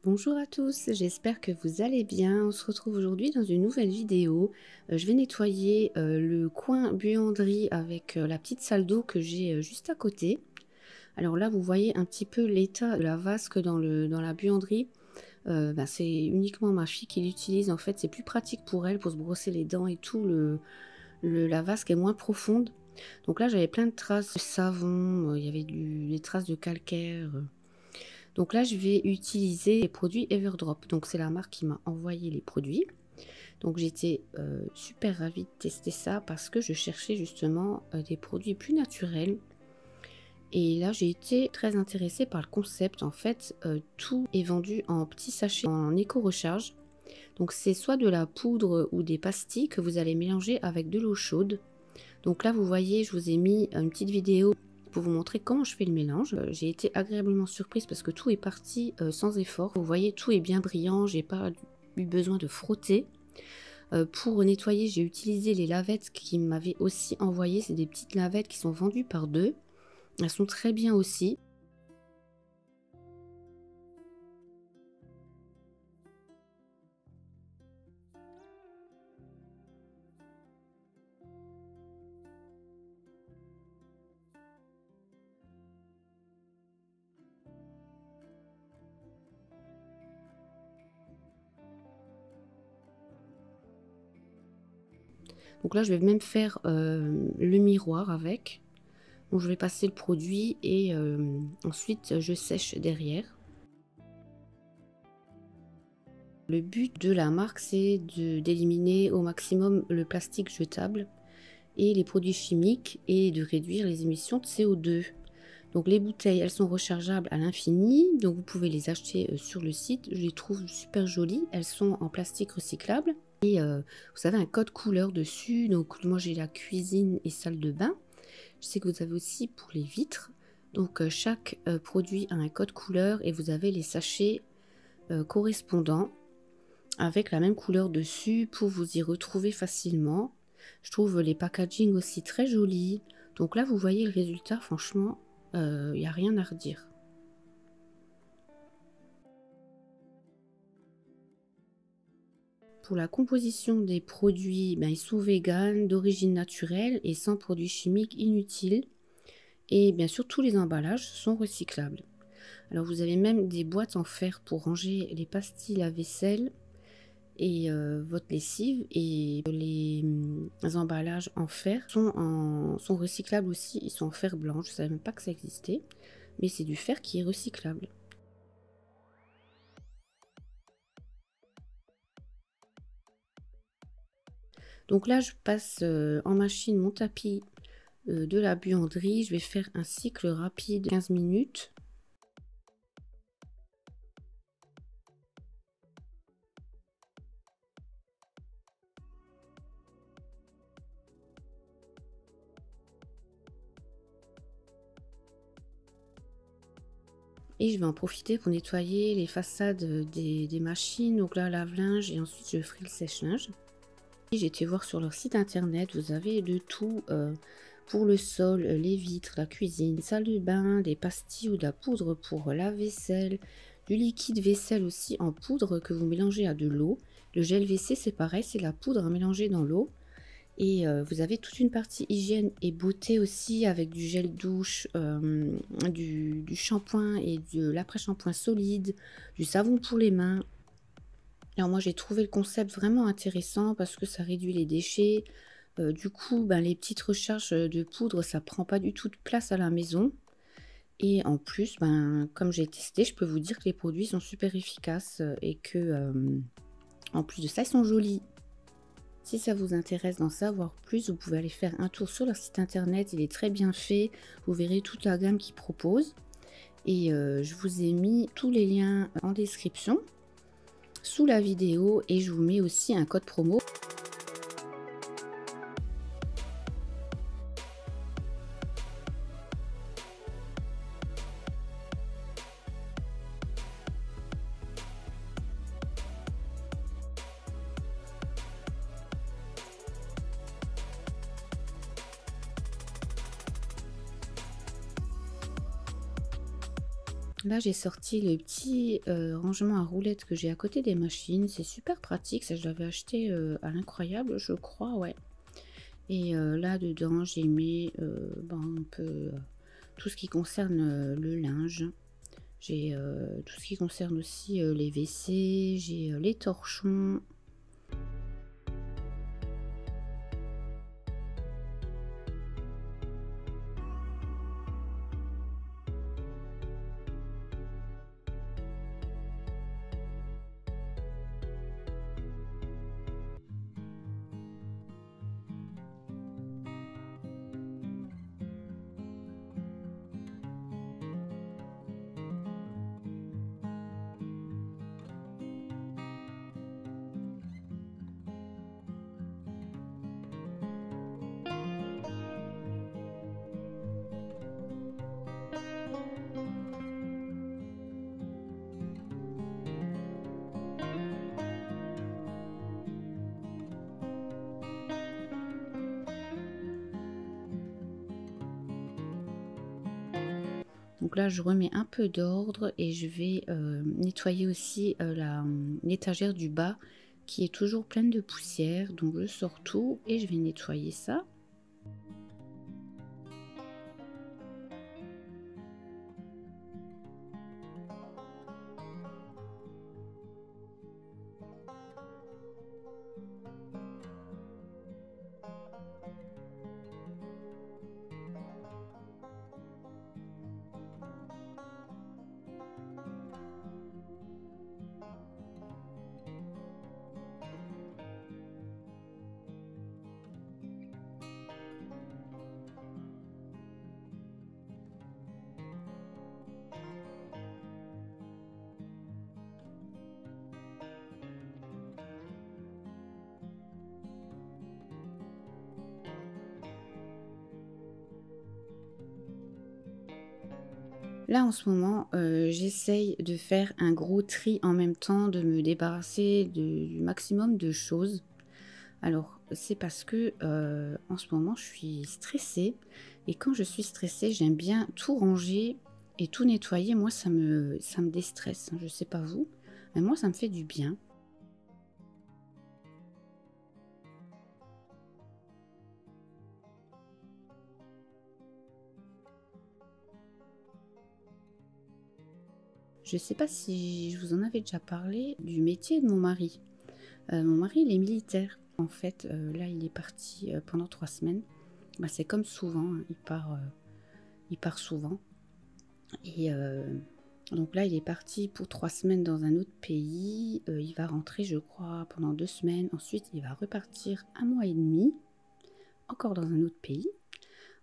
Bonjour à tous, j'espère que vous allez bien. On se retrouve aujourd'hui dans une nouvelle vidéo. Je vais nettoyer le coin buanderie avec la petite salle d'eau que j'ai juste à côté. Alors là, vous voyez un petit peu l'état de la vasque dans la buanderie. C'est uniquement ma fille qui l'utilise. En fait, c'est plus pratique pour elle pour se brosser les dents et tout. La vasque est moins profonde. Donc là, j'avais plein de traces de savon, il y avait des traces de calcaire. Donc là, je vais utiliser les produits Everdrop. Donc c'est la marque qui m'a envoyé les produits. Donc j'étais super ravie de tester ça parce que je cherchais justement des produits plus naturels. Et là, j'ai été très intéressée par le concept. En fait, tout est vendu en petits sachets en éco-recharge. Donc c'est soit de la poudre ou des pastilles que vous allez mélanger avec de l'eau chaude. Donc là, vous voyez, je vous ai mis une petite vidéo pour vous montrer comment je fais le mélange. J'ai été agréablement surprise parce que tout est parti sans effort. Vous voyez, tout est bien brillant, j'ai pas eu besoin de frotter. Pour nettoyer, j'ai utilisé les lavettes qui m'avaient aussi envoyé. C'est des petites lavettes qui sont vendues par deux. Elles sont très bien aussi. Donc là, je vais même faire le miroir avec. Donc je vais passer le produit et ensuite je sèche derrière. Le but de la marque, c'est d'éliminer au maximum le plastique jetable et les produits chimiques et de réduire les émissions de CO2. Donc les bouteilles, elles sont rechargeables à l'infini, donc vous pouvez les acheter sur le site. Je les trouve super jolies, elles sont en plastique recyclable. Et vous avez un code couleur dessus, donc moi j'ai la cuisine et salle de bain. Je sais que vous avez aussi pour les vitres. Donc chaque produit a un code couleur et vous avez les sachets correspondants avec la même couleur dessus pour vous y retrouver facilement. Je trouve les packaging aussi très jolis. Donc là, vous voyez le résultat, franchement, il n'y a rien à redire. Pour la composition des produits, ils sont véganes, d'origine naturelle et sans produits chimiques inutiles. Et bien sûr, tous les emballages sont recyclables. Alors vous avez même des boîtes en fer pour ranger les pastilles à vaisselle et votre lessive, et les emballages en fer sont recyclables aussi, ils sont en fer blanc. Je ne savais même pas que ça existait, mais c'est du fer qui est recyclable. Donc là, je passe en machine mon tapis de la buanderie. Je vais faire un cycle rapide 15 minutes. Et je vais en profiter pour nettoyer les façades des machines, donc là lave-linge, et ensuite je ferai le sèche-linge. J'ai été voir sur leur site internet, vous avez de tout pour le sol, les vitres, la cuisine, salle de bain, des pastilles ou de la poudre pour la vaisselle, du liquide vaisselle aussi en poudre que vous mélangez à de l'eau. Le gel WC c'est pareil, c'est la poudre à mélanger dans l'eau. Et vous avez toute une partie hygiène et beauté aussi avec du gel douche, du shampoing et de l'après-shampoing solide, du savon pour les mains. Alors moi j'ai trouvé le concept vraiment intéressant parce que ça réduit les déchets. Du coup, les petites recharges de poudre, ça prend pas du tout de place à la maison. Et en plus, comme j'ai testé, je peux vous dire que les produits sont super efficaces et que en plus de ça, ils sont jolis. Si ça vous intéresse d'en savoir plus, vous pouvez aller faire un tour sur leur site internet, il est très bien fait, vous verrez toute la gamme qu'ils proposent. Et je vous ai mis tous les liens en description, sous la vidéo, et je vous mets aussi un code promo. Là, j'ai sorti le petit rangement à roulettes que j'ai à côté des machines. C'est super pratique. Ça, je l'avais acheté à l'incroyable, je crois, ouais. Et là, dedans, j'ai mis ben, un peu tout ce qui concerne le linge. J'ai tout ce qui concerne aussi les WC, j'ai les torchons. Donc là, je remets un peu d'ordre et je vais nettoyer aussi l'étagère du bas qui est toujours pleine de poussière. Donc je sors tout et je vais nettoyer ça. Là, en ce moment, j'essaye de faire un gros tri en même temps, de me débarrasser du maximum de choses. Alors, c'est parce que en ce moment, je suis stressée. Et quand je suis stressée, j'aime bien tout ranger et tout nettoyer. Moi, ça me déstresse, hein. Je sais pas vous, mais moi, ça me fait du bien. Je sais pas si je vous en avais déjà parlé du métier de mon mari. Mon mari, il est militaire. En fait, là, il est parti pendant 3 semaines. Bah, c'est comme souvent, hein, il part souvent. Et donc là, il est parti pour 3 semaines dans un autre pays. Il va rentrer, je crois, pendant 2 semaines. Ensuite, il va repartir un mois et demi, encore dans un autre pays.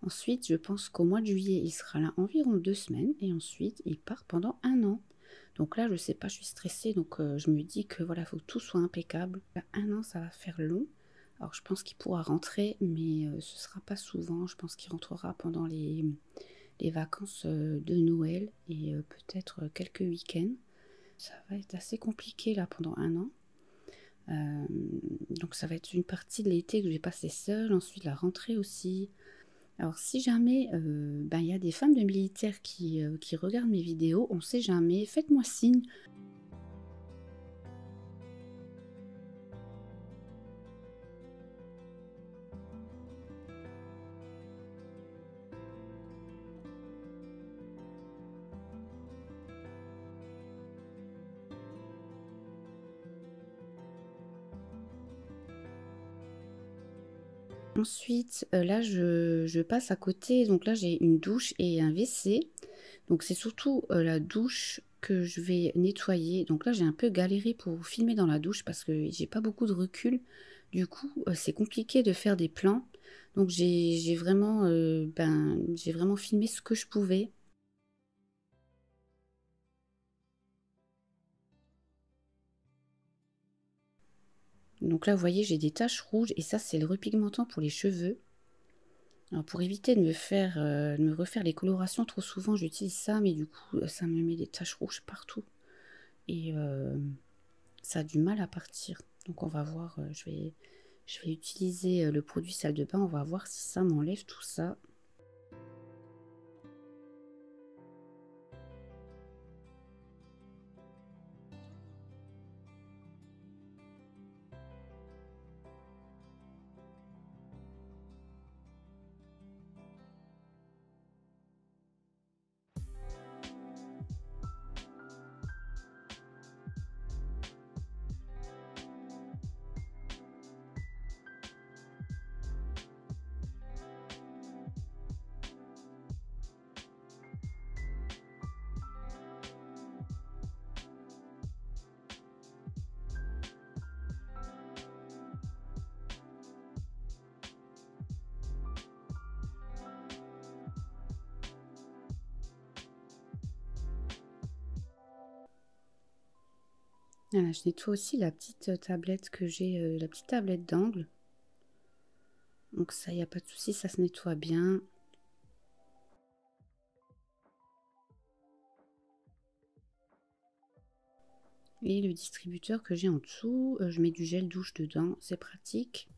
Ensuite, je pense qu'au mois de juillet, il sera là environ 2 semaines. Et ensuite, il part pendant un an. Donc là, je sais pas, je suis stressée. Donc je me dis que voilà, il faut que tout soit impeccable. Là, un an, ça va faire long. Alors je pense qu'il pourra rentrer, mais ce sera pas souvent. Je pense qu'il rentrera pendant les vacances de Noël et peut-être quelques week-ends. Ça va être assez compliqué là pendant un an. Donc ça va être une partie de l'été que je vais passer seule, ensuite la rentrée aussi. Alors si jamais ben, y a des femmes de militaires qui regardent mes vidéos, on sait jamais, faites-moi signe. Ensuite, là je passe à côté, donc là j'ai une douche et un WC. Donc c'est surtout la douche que je vais nettoyer. Donc là j'ai un peu galéré pour filmer dans la douche parce que j'ai pas beaucoup de recul. Du coup c'est compliqué de faire des plans. Donc j'ai vraiment, ben, j'ai vraiment filmé ce que je pouvais. Donc là vous voyez j'ai des taches rouges et ça c'est le repigmentant pour les cheveux. Alors pour éviter de me refaire les colorations trop souvent, j'utilise ça, mais du coup ça me met des taches rouges partout. Et ça a du mal à partir. Donc on va voir, je vais utiliser le produit salle de bain, on va voir si ça m'enlève tout ça. Voilà, je nettoie aussi la petite tablette que j'ai, la petite tablette d'angle. Donc ça, il n'y a pas de souci, ça se nettoie bien. Et le distributeur que j'ai en dessous, je mets du gel douche dedans, c'est pratique.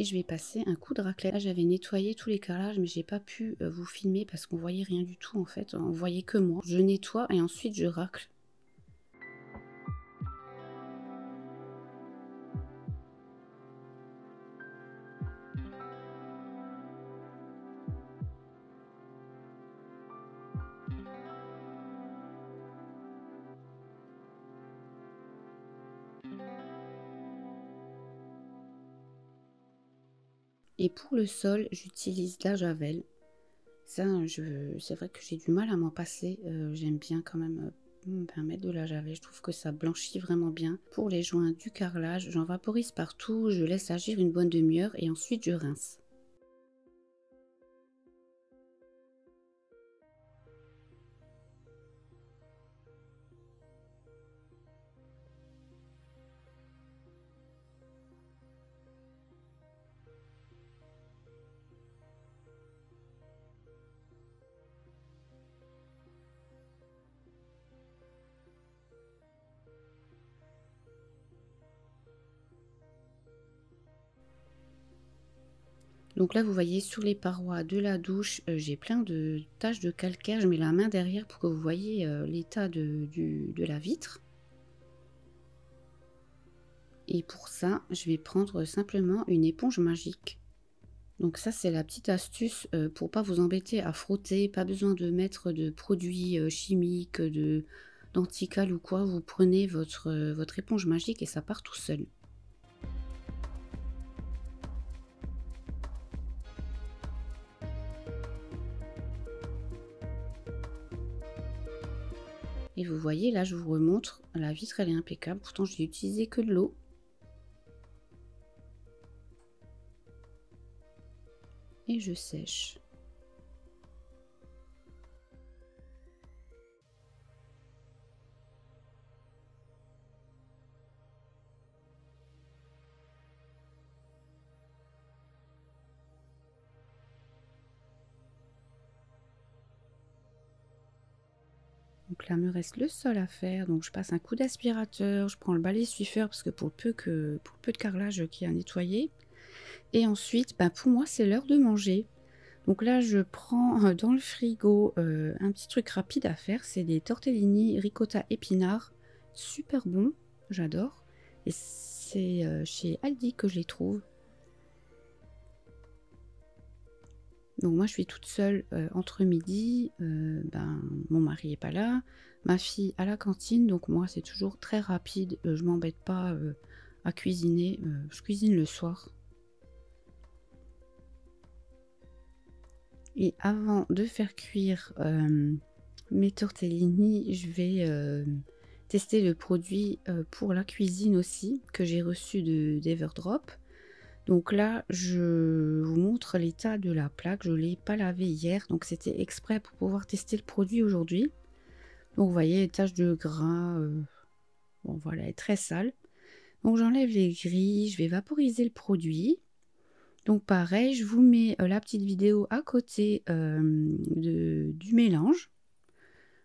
Et je vais passer un coup de raclette. Là, j'avais nettoyé tous les carrelages, mais j'ai pas pu vous filmer parce qu'on voyait rien du tout en fait. On voyait que moi. Je nettoie et ensuite je racle. Et pour le sol, j'utilise de la javel. Ça, c'est vrai que j'ai du mal à m'en passer. J'aime bien quand même mettre de la javel. Je trouve que ça blanchit vraiment bien. Pour les joints du carrelage, j'en vaporise partout. Je laisse agir une bonne demi-heure et ensuite je rince. Donc là, vous voyez sur les parois de la douche, j'ai plein de taches de calcaire. Je mets la main derrière pour que vous voyez l'état de la vitre. Et pour ça, je vais prendre simplement une éponge magique. Donc ça, c'est la petite astuce pour pas vous embêter à frotter. Pas besoin de mettre de produits chimiques, d'antical ou quoi. Vous prenez votre éponge magique et ça part tout seul. Et vous voyez, là, je vous remontre, la vitre, elle est impeccable. Pourtant, j'ai utilisé que de l'eau. Et je sèche. Donc là, me reste le sol à faire. Donc je passe un coup d'aspirateur, je prends le balai suifeur parce que pour le peu de carrelage qu'il y a à nettoyer. Et ensuite, pour moi, c'est l'heure de manger. Donc là, je prends dans le frigo un petit truc rapide à faire. C'est des tortellini ricotta épinards. Super bon, j'adore. Et c'est chez Aldi que je les trouve. Donc moi je suis toute seule entre midi, mon mari est pas là, ma fille à la cantine, donc moi c'est toujours très rapide, je m'embête pas à cuisiner, je cuisine le soir. Et avant de faire cuire mes tortellini, je vais tester le produit pour la cuisine aussi, que j'ai reçu d'Everdrop. Donc là, je vous montre l'état de la plaque. Je ne l'ai pas lavé hier, donc c'était exprès pour pouvoir tester le produit aujourd'hui. Donc vous voyez, les taches de gras, bon voilà, elle est très sale. Donc j'enlève les grilles, je vais vaporiser le produit. Donc pareil, je vous mets la petite vidéo à côté du mélange.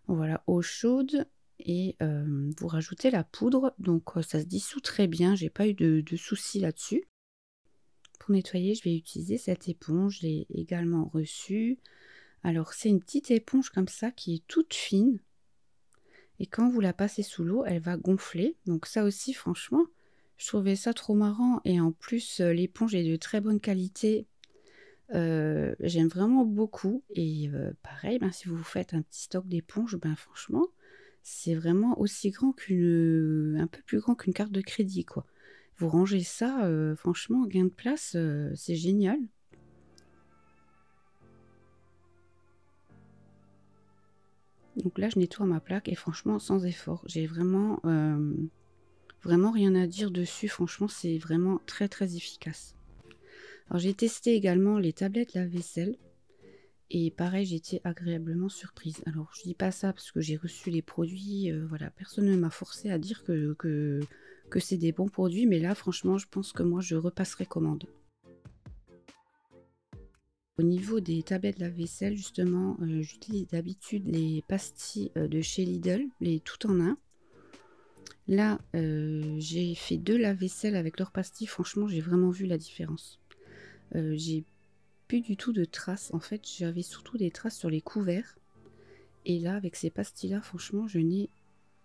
Voilà, eau chaude et vous rajoutez la poudre. Donc ça se dissout très bien, j'ai pas eu de soucis là-dessus. Pour nettoyer, je vais utiliser cette éponge, je l'ai également reçue. Alors c'est une petite éponge comme ça qui est toute fine. Et quand vous la passez sous l'eau, elle va gonfler. Donc ça aussi, franchement, je trouvais ça trop marrant. Et en plus, l'éponge est de très bonne qualité. j'aime vraiment beaucoup. Et pareil, ben, si vous vous faites un petit stock d'éponges, ben franchement, c'est vraiment aussi grand un peu plus grand qu'une carte de crédit, quoi. Vous rangez ça, franchement, gain de place, c'est génial. Donc là, je nettoie ma plaque et franchement, sans effort. J'ai vraiment, vraiment rien à dire dessus. Franchement, c'est vraiment très très efficace. Alors j'ai testé également les tablettes lave-vaisselle. Et pareil, j'ai été agréablement surprise. Alors je dis pas ça parce que j'ai reçu les produits. Voilà, personne ne m'a forcé à dire que c'est des bons produits. Mais là, franchement, je pense que moi, je repasserai commande. Au niveau des tablettes lave-vaisselle, justement, j'utilise d'habitude les pastilles de chez Lidl, les tout en un. Là, j'ai fait 2 lave-vaisselle avec leurs pastilles. Franchement, j'ai vraiment vu la différence. J'ai plus du tout de traces. En fait, j'avais surtout des traces sur les couverts. Et là, avec ces pastilles-là, franchement, je n'ai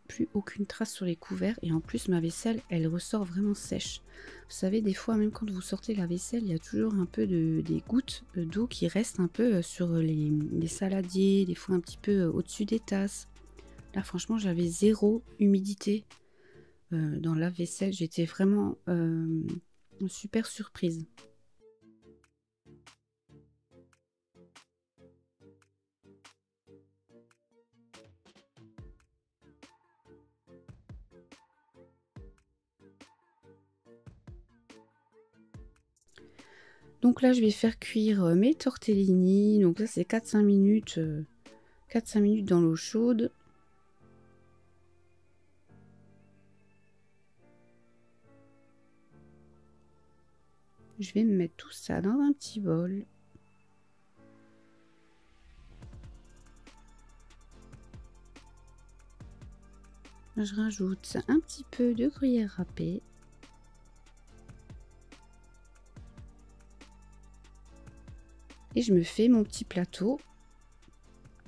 plus aucune trace sur les couverts. Et en plus, ma vaisselle, elle ressort vraiment sèche. Vous savez, des fois, même quand vous sortez la vaisselle, il y a toujours un peu des gouttes d'eau qui restent un peu sur les saladiers, des fois un petit peu au-dessus des tasses. Là, franchement, j'avais zéro humidité dans la vaisselle. J'étais vraiment super surprise. Donc là, je vais faire cuire mes tortellini. Donc là, c'est 4-5 minutes, 4-5 minutes dans l'eau chaude. Je vais me mettre tout ça dans un petit bol. Je rajoute un petit peu de gruyère râpée. Et je me fais mon petit plateau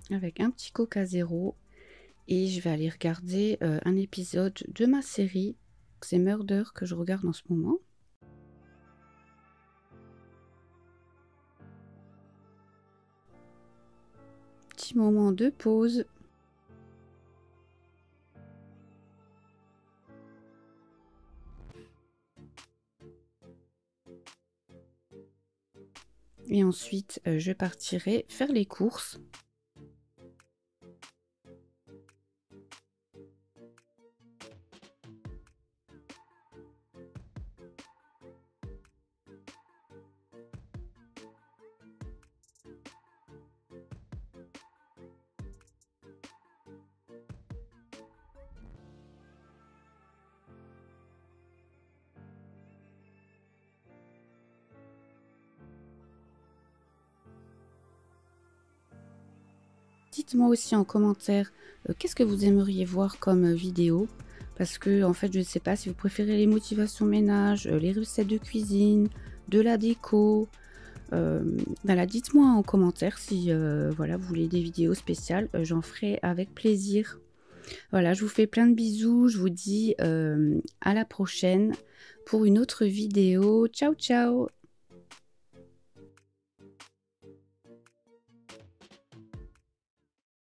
avec un petit Coca Zéro. Et je vais aller regarder un épisode de ma série. C'est Murder que je regarde en ce moment. Petit moment de pause. Et ensuite, je partirai faire les courses. Dites-moi aussi en commentaire qu'est-ce que vous aimeriez voir comme vidéo. Parce que en fait, je ne sais pas si vous préférez les motivations ménage, les recettes de cuisine, de la déco. Voilà, dites-moi en commentaire si voilà, vous voulez des vidéos spéciales. J'en ferai avec plaisir. Voilà, je vous fais plein de bisous. Je vous dis à la prochaine pour une autre vidéo. Ciao, ciao!